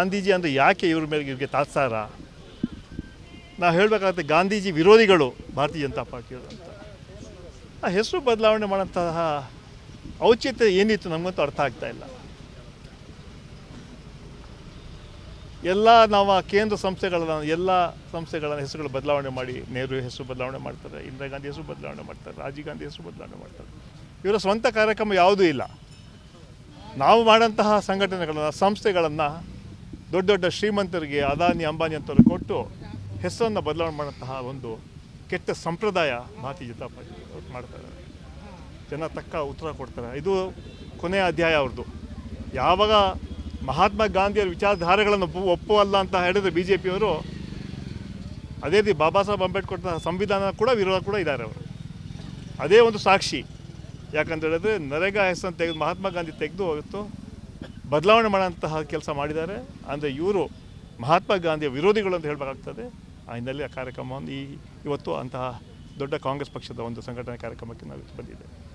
ಗಾಂಧೀಜಿ ಅಂದರೆ ಯಾಕೆ ಇವ್ರ ಮೇಲೆ ಇವ್ರಿಗೆ ತಾತ್ಸಾರ? ನಾವು ಹೇಳಬೇಕಾಗುತ್ತೆ, ಗಾಂಧೀಜಿ ವಿರೋಧಿಗಳು ಭಾರತೀಯ ಜನತಾ ಪಾರ್ಟಿಯವರು ಅಂತ. ಆ ಹೆಸರು ಬದಲಾವಣೆ ಮಾಡೋಂತಹ ಔಚಿತ್ಯ ಏನಿತ್ತು ನಮಗಂತೂ ಅರ್ಥ ಆಗ್ತಾ ಇಲ್ಲ. ಎಲ್ಲ ನಾವು ಕೇಂದ್ರ ಎಲ್ಲ ಸಂಸ್ಥೆಗಳ ಹೆಸರುಗಳು ಬದಲಾವಣೆ ಮಾಡಿ, ನೆಹರು ಹೆಸರು ಬದಲಾವಣೆ ಮಾಡ್ತಾರೆ, ಇಂದಿರಾ ಗಾಂಧಿ ಹೆಸರು ಬದಲಾವಣೆ ಮಾಡ್ತಾರೆ, ರಾಜೀವ್ ಗಾಂಧಿ ಹೆಸರು ಬದಲಾವಣೆ ಮಾಡ್ತಾರೆ. ಇವರ ಸ್ವಂತ ಕಾರ್ಯಕ್ರಮ ಯಾವುದೂ ಇಲ್ಲ. ನಾವು ಮಾಡೋಂತಹ ಸಂಘಟನೆಗಳನ್ನು, ಸಂಸ್ಥೆಗಳನ್ನು ದೊಡ್ಡ ದೊಡ್ಡ ಶ್ರೀಮಂತರಿಗೆ, ಅದಾನಿ ಅಂಬಾನಿ ಅಂತವ್ರಿಗೆ ಕೊಟ್ಟು ಹೆಸರನ್ನು ಬದಲಾವಣೆ ಮಾಡೋಂತಹ ಒಂದು ಕೆಟ್ಟ ಸಂಪ್ರದಾಯ ಭಾರತೀಯ ಜನತಾ ಪಾರ್ಟಿ ಅವ್ರು ಮಾಡ್ತಾರೆ. ಜನ ತಕ್ಕ ಉತ್ತರ ಕೊಡ್ತಾರೆ. ಇದು ಕೊನೆಯ ಅಧ್ಯಾಯ ಅವ್ರದ್ದು. ಯಾವಾಗ ಮಹಾತ್ಮ ಗಾಂಧಿಯವರ ವಿಚಾರಧಾರೆಗಳನ್ನು ಒಪ್ಪುವಲ್ಲ ಅಂತ ಹೇಳಿದ್ರೆ ಬಿ ಜೆ ಪಿಯವರು, ಅದೇ ರೀತಿ ಬಾಬಾ ಸಾಹೇಬ್ ಅಂಬೇಡ್ಕರ್ ಸಂವಿಧಾನ ಕೂಡ ವಿರೋಧ ಕೂಡ ಇದ್ದಾರೆ ಅವರು. ಅದೇ ಒಂದು ಸಾಕ್ಷಿ. ಯಾಕಂತ ಹೇಳಿದ್ರೆ ನರೇಗಾ ಹೆಸರನ್ನು ತೆಗೆದು ಮಹಾತ್ಮ ಗಾಂಧಿ ತೆಗೆದು ಹೋಗಿತ್ತು ಬದಲಾವಣೆ ಮಾಡೋಂತಹ ಕೆಲಸ ಮಾಡಿದ್ದಾರೆ. ಅಂದರೆ ಇವರು ಮಹಾತ್ಮ ಗಾಂಧಿಯ ವಿರೋಧಿಗಳು ಅಂತ ಹೇಳಬೇಕಾಗ್ತದೆ. ಆ ಹಿನ್ನೆಲೆ ಆ ಕಾರ್ಯಕ್ರಮವನ್ನು ಇವತ್ತು ಅಂತಹ ದೊಡ್ಡ ಕಾಂಗ್ರೆಸ್ ಪಕ್ಷದ ಒಂದು ಸಂಘಟನೆ ಕಾರ್ಯಕ್ರಮಕ್ಕೆ ನಾವು ಬಂದಿದ್ದೇವೆ.